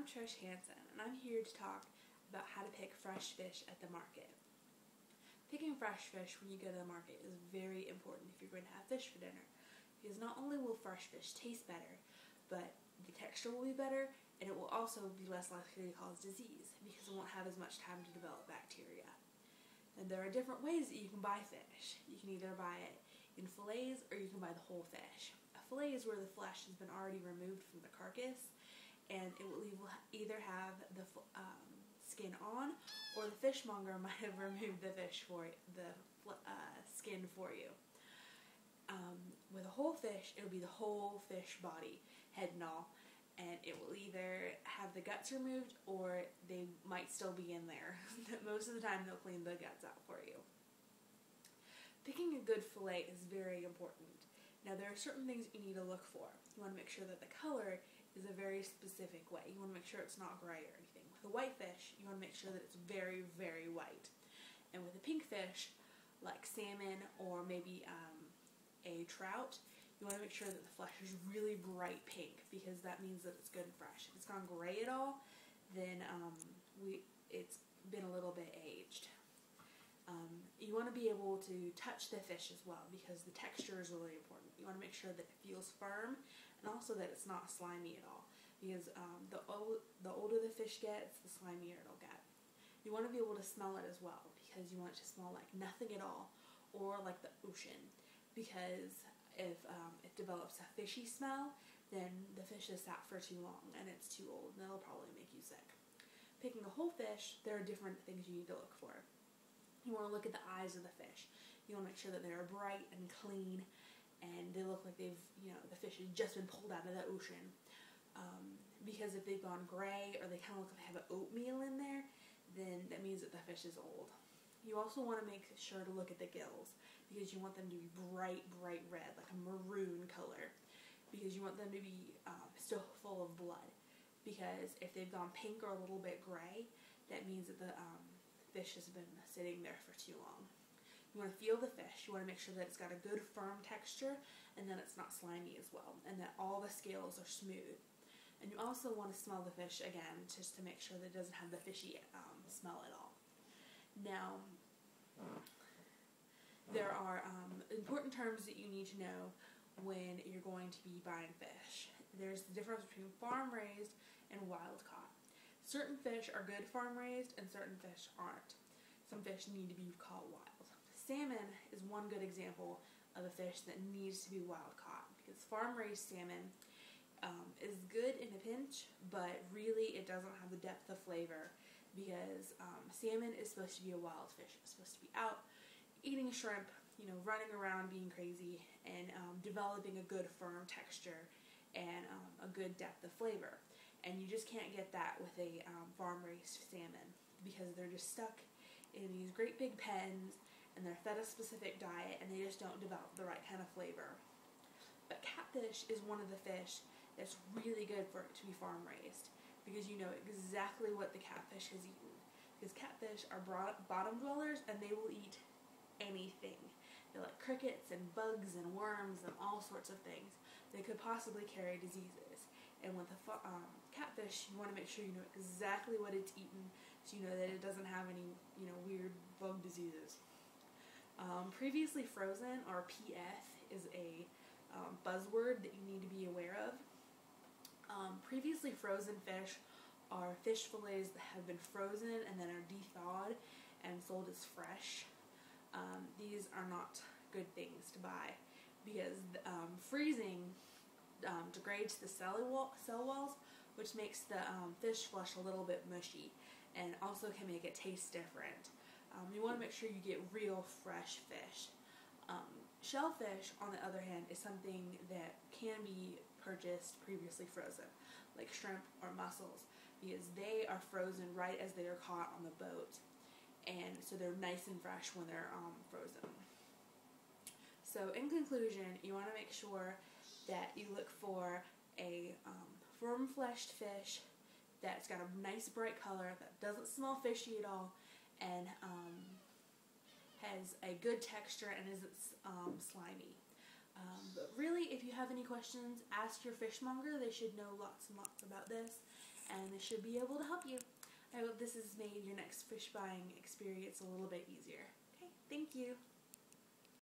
I'm Trish Hanson, and I'm here to talk about how to pick fresh fish at the market. Picking fresh fish when you go to the market is very important if you're going to have fish for dinner, because not only will fresh fish taste better, but the texture will be better, and it will also be less likely to cause disease, because it won't have as much time to develop bacteria. And there are different ways that you can buy fish. You can either buy it in fillets, or you can buy the whole fish. A fillet is where the flesh has been already removed from the carcass, and it will either have the skin on, or the fishmonger might have removed the fish for the skin for you. With a whole fish, it'll be the whole fish body, head and all, and it will either have the guts removed or they might still be in there. Most of the time they'll clean the guts out for you. Picking a good fillet is very important. Now there are certain things you need to look for. You want to make sure that the color is a very specific way. You want to make sure it's not gray or anything. With a white fish, you want to make sure that it's very, very white. And with a pink fish, like salmon or maybe a trout, you want to make sure that the flesh is really bright pink, because that means that it's good and fresh. If it's gone gray at all, then it's been a little bit aged. You want to be able to touch the fish as well, because the texture is really important. You want to make sure that it feels firm, and also that it's not slimy at all, because the older the fish gets, the slimier it'll get. You want to be able to smell it as well, because you want it to smell like nothing at all, or like the ocean, because if it develops a fishy smell, then the fish has sat for too long and it's too old, and that'll probably make you sick. Picking a whole fish, there are different things you need to look for. You want to look at the eyes of the fish. You want to make sure that they're bright and clean, and they look like the fish has just been pulled out of the ocean. Because if they've gone gray, or they kind of look like they have an oatmeal in there, then that means that the fish is old. You also want to make sure to look at the gills, because you want them to be bright, bright red, like a maroon color, because you want them to be still full of blood. Because if they've gone pink or a little bit gray, that means that the fish has been sitting there for too long. You want to feel the fish. You want to make sure that it's got a good firm texture, and that it's not slimy as well, and that all the scales are smooth. And you also want to smell the fish again, just to make sure that it doesn't have the fishy smell at all. Now, there are important terms that you need to know when you're going to be buying fish. There's the difference between farm-raised and wild-caught. Certain fish are good farm-raised, and certain fish aren't. Some fish need to be caught wild. Salmon is one good example of a fish that needs to be wild-caught, because farm-raised salmon is good in a pinch, but really it doesn't have the depth of flavor, because salmon is supposed to be a wild fish. It's supposed to be out eating shrimp, running around being crazy, and developing a good firm texture and a good depth of flavor. And you just can't get that with a farm-raised salmon, because they're just stuck in these great big pens, and they're fed a specific diet, and they just don't develop the right kind of flavor. But catfish is one of the fish that's really good for it to be farm-raised, because you know exactly what the catfish has eaten. Because catfish are bottom dwellers, and they will eat anything. They like crickets and bugs and worms and all sorts of things that could possibly carry diseases. And with the catfish, you want to make sure you know exactly what it's eaten, so you know that it doesn't have any weird bug diseases. Previously frozen, or PF, is a buzzword that you need to be aware of. Previously frozen fish are fish fillets that have been frozen and then are de-thawed and sold as fresh. These are not good things to buy, because freezing degrades the cell walls, which makes the fish flesh a little bit mushy, and also can make it taste different. You want to make sure you get real fresh fish. Shellfish, on the other hand, is something that can be purchased previously frozen, like shrimp or mussels, because they are frozen right as they are caught on the boat, and so they're nice and fresh when they're frozen. So in conclusion, you want to make sure that you look for a firm-fleshed fish that's got a nice bright color, that doesn't smell fishy at all, and has a good texture and isn't slimy. But really, if you have any questions, ask your fishmonger. They should know lots and lots about this. and this should be able to help you. I hope this has made your next fish buying experience a little bit easier. Okay, thank you.